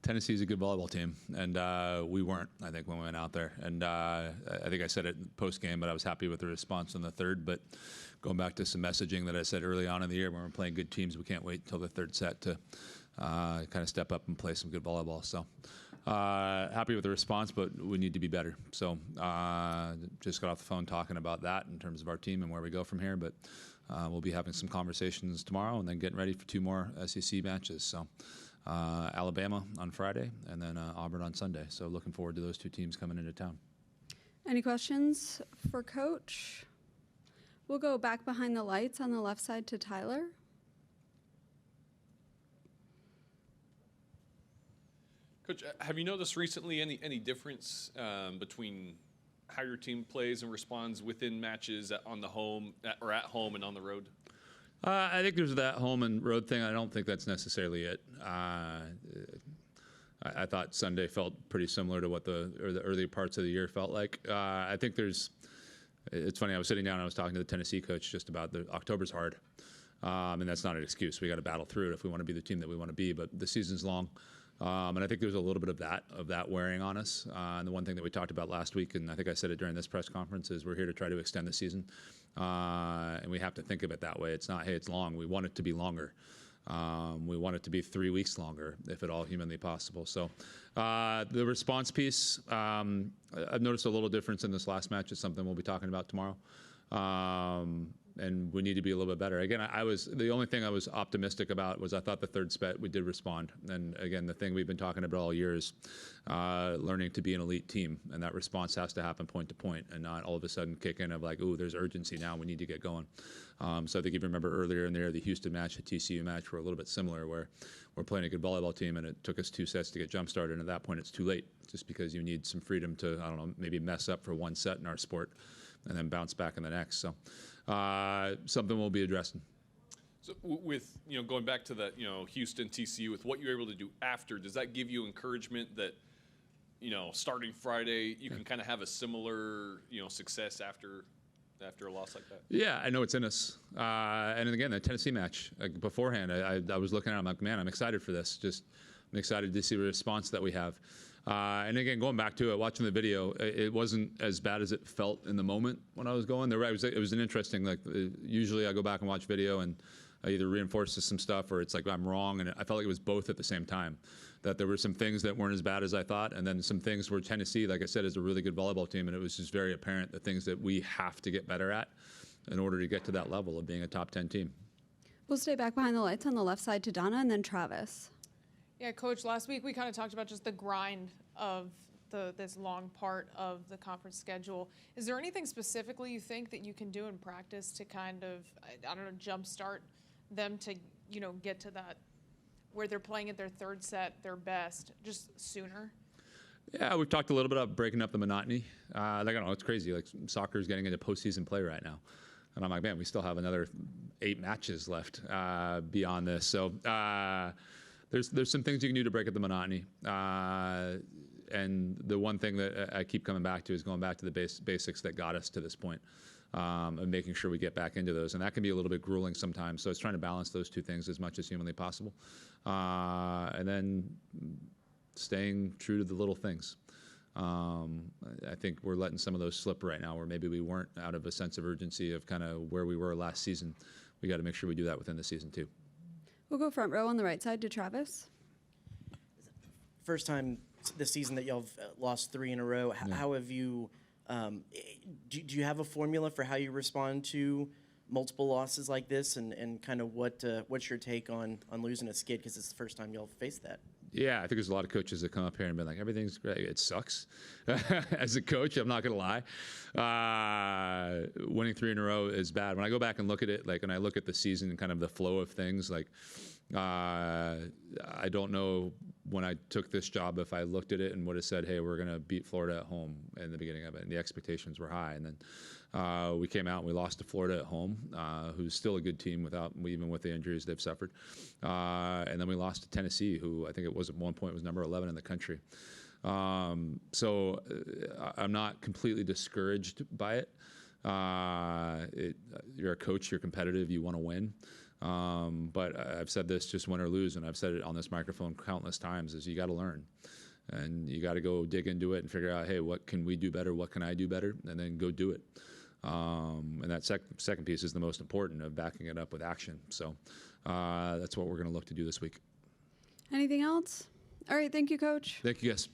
Tennessee's a good volleyball team, and we weren't, I think, when we went out there. And I think I said it post-game, but I was happy with the response in the third. But going back to some messaging that I said early on in the year, when we're playing good teams, we can't wait until the third set to kind of step up and play some good volleyball. So happy with the response, but we need to be better. So just got off the phone talking about that in terms of our team and where we go from here. But we'll be having some conversations tomorrow and then getting ready for 2 more SEC matches. So Alabama on Friday and then Auburn on Sunday. So looking forward to those 2 teams coming into town. Any questions for Coach? We'll go back behind the lights on the left side to Tyler. Coach, have you noticed recently any difference between how your team plays and responds within matches on the home or at home and on the road? I think there's that home and road thing. I don't think that's necessarily it. I thought Sunday felt pretty similar to what the early parts of the year felt like. I think it's funny, I was sitting down and I was talking to the Tennessee coach just about October's hard. And that's not an excuse. We got to battle through it if we want to be the team that we want to be, but the season's long. And I think there's a little bit of that wearing on us. And the one thing that we talked about last week, and I think I said it during this press conference, is we're here to try to extend the season. And we have to think of it that way. It's not, hey, it's long. We want it to be longer. We want it to be 3 weeks longer, if at all humanly possible. So the response piece, I've noticed a little difference in this last match. It's something we'll be talking about tomorrow. And we need to be a little bit better. Again, the only thing I was optimistic about was I thought the third set we did respond. And again, the thing we've been talking about all year is learning to be an elite team, and that response has to happen point to point, and not all of a sudden kick in of like, ooh, there's urgency now, we need to get going. So I think if you remember earlier in there, the Houston match, the TCU match were a little bit similar, where we're playing a good volleyball team, and it took us 2 sets to get jump started, and at that point it's too late, just because you need some freedom to, I don't know, maybe mess up for 1 set in our sport, and then bounce back in the next. So something we'll be addressing. So with going back to the Houston TCU, with what you're able to do after, does that give you encouragement that starting Friday you can kind of have a similar success after a loss like that? Yeah, I know it's in us. And again, the Tennessee match beforehand, I was looking at it, I'm like, man, I'm excited for this. I'm excited to see the response that we have. And again, going back to it, watching the video, it wasn't as bad as it felt in the moment when I was going. It was an interesting, usually I go back and watch video and I either reinforces some stuff or it's like I'm wrong. And I felt like it was both at the same time, that there were some things that weren't as bad as I thought. And then some things where Tennessee, like I said, is a really good volleyball team. And it was just very apparent the things that we have to get better at in order to get to that level of being a top 10 team. We'll stay back behind the lights on the left side to Donna and then Travis. Yeah, Coach, last week we kind of talked about just the grind of this long part of the conference schedule. Is there anything specifically you think that you can do in practice to kind of, I don't know, jumpstart them to, get to that where they're playing at their third set, their best, just sooner? Yeah, we've talked a little bit about breaking up the monotony. I don't know, it's crazy. Like soccer is getting into postseason play right now. And I'm like, man, we still have another 8 matches left beyond this. So there's some things you can do to break up the monotony. And the one thing that I keep coming back to is going back to the basics that got us to this point, and making sure we get back into those. And that can be a little bit grueling sometimes. So it's trying to balance those 2 things as much as humanly possible. And then staying true to the little things. I think we're letting some of those slip right now, where maybe we weren't, out of a sense of urgency of kind of where we were last season. We got to make sure we do that within the season too. We'll go front row on the right side to Travis. First time this season that y'all have lost 3 in a row. Yeah. How have you, do you have a formula for how you respond to multiple losses like this, and kind of what's your take on losing a skid, because it's the first time y'all faced that? Yeah, I think there's a lot of coaches that come up here and be like, everything's great. It sucks. As a coach, I'm not going to lie. Winning 3 in a row is bad. When I go back and look at it, and I look at the season and kind of the flow of things, I don't know when I took this job if I looked at it and would have said, hey, we're going to beat Florida at home in the beginning of it. And the expectations were high. And then we came out and we lost to Florida at home, who's still a good team even with the injuries they've suffered. And then we lost to Tennessee, who I think it was at one point was number 11 in the country. So I'm not completely discouraged by it. You're a coach, you're competitive, you want to win. But I've said this just win or lose, and I've said it on this microphone countless times, is you got to learn. And you got to go dig into it and figure out, hey, what can we do better? What can I do better? And then go do it. And that second piece is the most important, of backing it up with action. So that's what we're going to look to do this week. Anything else? All right, thank you, Coach. Thank you, guys.